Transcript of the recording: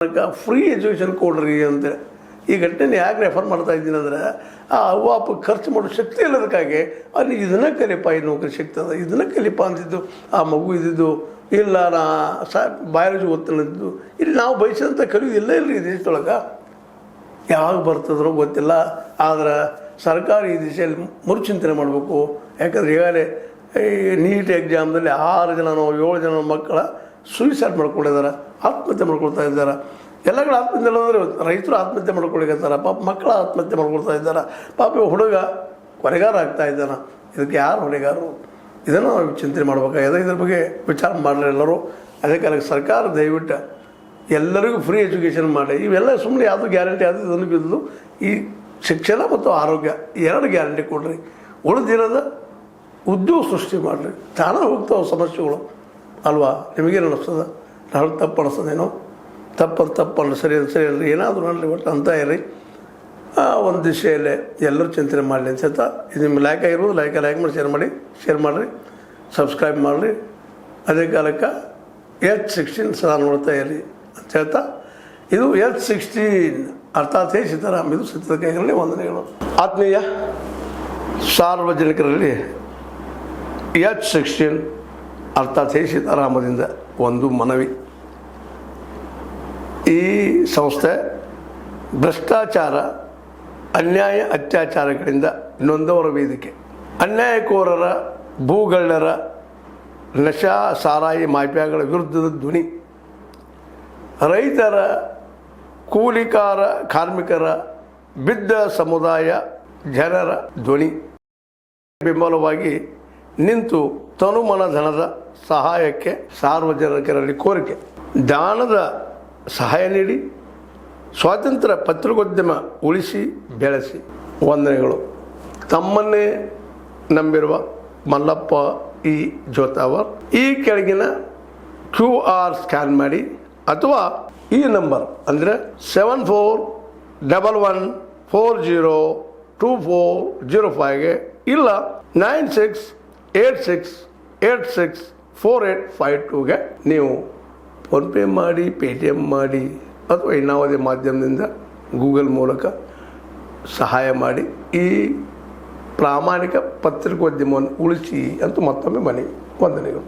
Free education ಕೊಡ್ರಿ ಅಂತ ಈ ಘಟನೆ ಯಾಕೆ ರೆಫರ್ ಮಾಡ್ತಾ ಇದ್ದೀನಿ ಅಂದರೆ ಆ ಅವ್ವ ಅಪ್ಪ ಖರ್ಚು ಮಾಡೋ ಶಕ್ತಿ ಇಲ್ಲದಕ್ಕಾಗಿ ಅಲ್ಲಿ ಇದನ್ನು ಕಲಿಯಪ್ಪ ಈ ನೌಕರಿ ಸಿಗ್ತದೆ ಇದನ್ನು ಕಲಿಯಪ್ಪ ಅಂತಿದ್ದು ಆ ಮಗು ಇದ್ದಿದ್ದು ಇಲ್ಲ ನಾ ಬಯಾಲಜಿ ಓದ್ತಾನಿದ್ದು ಇಲ್ಲಿ ನಾವು ಬಯಸಿದಂಥ ಕಲಿಯೋದು ಇಲ್ಲ ಇಲ್ಲರಿ ಈ ದೇಶದೊಳಗೆ ಯಾವಾಗ ಬರ್ತದ್ರೋ ಗೊತ್ತಿಲ್ಲ. ಆದ್ರೆ ಸರ್ಕಾರ ಈ ದಿಶೆಯಲ್ಲಿ ಮರುಚಿಂತನೆ ಮಾಡಬೇಕು. ಯಾಕಂದ್ರೆ ಈಗಾಗಲೇ ಈ ನೀಟ್ ಎಕ್ಸಾಮ್ದಲ್ಲಿ 6 ಜನನೋ 7 ಜನ ಮಕ್ಕಳ ಸೂಯಿಸೈಡ್ ಮಾಡ್ಕೊಂಡಿದ್ದಾರೆ, ಆತ್ಮಹತ್ಯೆ ಮಾಡ್ಕೊಳ್ತಾ ಇದ್ದಾರೆ. ಎಲ್ಲಗಳು ಆತ್ಮಹತ್ಯೆ ಅಂದರೆ ರೈತರು ಆತ್ಮಹತ್ಯೆ ಮಾಡ್ಕೊಳಿಕತ್ತಾರೆ, ಪಾಪ ಮಕ್ಕಳ ಆತ್ಮಹತ್ಯೆ ಮಾಡ್ಕೊಳ್ತಾ ಇದ್ದಾರೆ, ಪಾಪ ಹುಡುಗ ಹೊರೆಗಾರ ಆಗ್ತಾ ಇದ್ದಾನೆ. ಇದಕ್ಕೆ ಯಾರು ಹೊರೆಗಾರರು? ಇದನ್ನು ನಾವು ಚಿಂತನೆ ಮಾಡಬೇಕಾಗಿದೆ. ಇದ್ರ ಬಗ್ಗೆ ವಿಚಾರ ಮಾಡಲಿ ಎಲ್ಲರೂ. ಅದೇ ಕಾಲಕ್ಕೆ ಸರ್ಕಾರ ದಯವಿಟ್ಟು ಎಲ್ಲರಿಗೂ ಫ್ರೀ ಎಜುಕೇಷನ್ ಮಾಡಿ. ಇವೆಲ್ಲ ಸುಮ್ಮನೆ ಯಾವುದು ಗ್ಯಾರಂಟಿ ಅದು ಇದನ್ನು ಬಿದ್ದು ಈ ಶಿಕ್ಷಣ ಮತ್ತು ಆರೋಗ್ಯ 2 ಗ್ಯಾರಂಟಿ ಕೊಡ್ರಿ. ಉಳಿದಿರೋದ ಉದ್ಯೋಗ ಸೃಷ್ಟಿ ಮಾಡಿರಿ. ತಾನೇ ಹೋಗ್ತಾವೆ ಸಮಸ್ಯೆಗಳು ಅಲ್ವಾ? ನಿಮಗೇನು ಅನ್ನಿಸ್ತದೆ? ನಾವು ತಪ್ಪು ಅನಿಸ್ತದೇನೋ? ತಪ್ಪಲ್ಲ, ಸರಿ ಅಲ್ರಿ, ಏನಾದರೂ ಅನ್ರಿ, ಒಟ್ಟು ಅಂತ ಇರಿ. ಒಂದು ದಿಶೆಯಲ್ಲೇ ಎಲ್ಲರೂ ಚಿಂತನೆ ಮಾಡಲಿ ಅಂತ ಹೇಳ್ತಾ, ಇದು ನಿಮ್ಮ ಲೈಕ್ ಆಗಿರ್ಬೋದು, ಲೈಕ್ ಮಾಡಿ ಶೇರ್ ಮಾಡಿರಿ, ಸಬ್ಸ್ಕ್ರೈಬ್ ಮಾಡಿರಿ. ಅದೇ ಕಾಲಕ್ಕೆ H16 ಸದಾ ನೋಡ್ತಾ ಇರಿ ಅಂತ ಹೇಳ್ತಾ, ಇದು H16 ಅರ್ಥಾತ್ ಸೀತಾರಾಮ್, ಇದು ಸತ್ಯದ ಕೈಗಳಲ್ಲಿ ವಂದನೆಗಳು. ಆತ್ಮೀಯ ಸಾರ್ವಜನಿಕರಲ್ಲಿ H16 ಅರ್ಥಾತ್ ಸೀತಾರಾಮದಿಂದ ಒಂದು ಮನವಿ. ಈ ಸಂಸ್ಥೆ ಭ್ರಷ್ಟಾಚಾರ, ಅನ್ಯಾಯ, ಅತ್ಯಾಚಾರಗಳಿಂದ ನೊಂದವರ ವೇದಿಕೆ. ಅನ್ಯಾಯಕೋರರ, ಭೂಗಳ್ಳರ, ನಶಾ ಸಾರಾಯಿ ಮಾಫಿಯಾಗಳ ವಿರುದ್ಧದ ಧ್ವನಿ. ರೈತರ, ಕೂಲಿಕಾರ, ಕಾರ್ಮಿಕರ, ಬಿದ್ದ ಸಮುದಾಯ ಜನರ ಧ್ವನಿ. ಬೆಂಬಲವಾಗಿ ನಿಂತು ತನುಮನ ಧನದ ಸಹಾಯಕ್ಕೆ ಸಾರ್ವಜನಿಕರಲ್ಲಿ ಕೋರಿಕೆ. ದಾನದ ಸಹಾಯ ನೀಡಿ ಸ್ವಾತಂತ್ರ್ಯ ಪತ್ರಿಕೋದ್ಯಮ ಉಳಿಸಿ ಬೆಳೆಸಿ. ವಂದನೆಗಳು. ತಮ್ಮನ್ನೇ ನಂಬಿರುವ ಮಲ್ಲಪ್ಪ ಇ ಜೋತಾವರ್. ಈ ಕೆಳಗಿನ QR ಸ್ಕ್ಯಾನ್ ಮಾಡಿ ಅಥವಾ ಈ ನಂಬರ್ ಅಂದರೆ 7411402405ಗೆ ಇಲ್ಲ 9686864852ಗೆ ನೀವು ಫೋನ್ಪೇ ಮಾಡಿ, ಪೇಟಿಎಮ್ ಮಾಡಿ ಅಥವಾ ಇನ್ನಾವುದೇ ಮಾಧ್ಯಮದಿಂದ ಗೂಗಲ್ ಮೂಲಕ ಸಹಾಯ ಮಾಡಿ ಈ ಪ್ರಾಮಾಣಿಕ ಪತ್ರಿಕೋದ್ಯಮವನ್ನು ಉಳಿಸಿ ಅಂತ ಮತ್ತೊಮ್ಮೆ ಮನವಿ. ವಂದನೆಗಳು.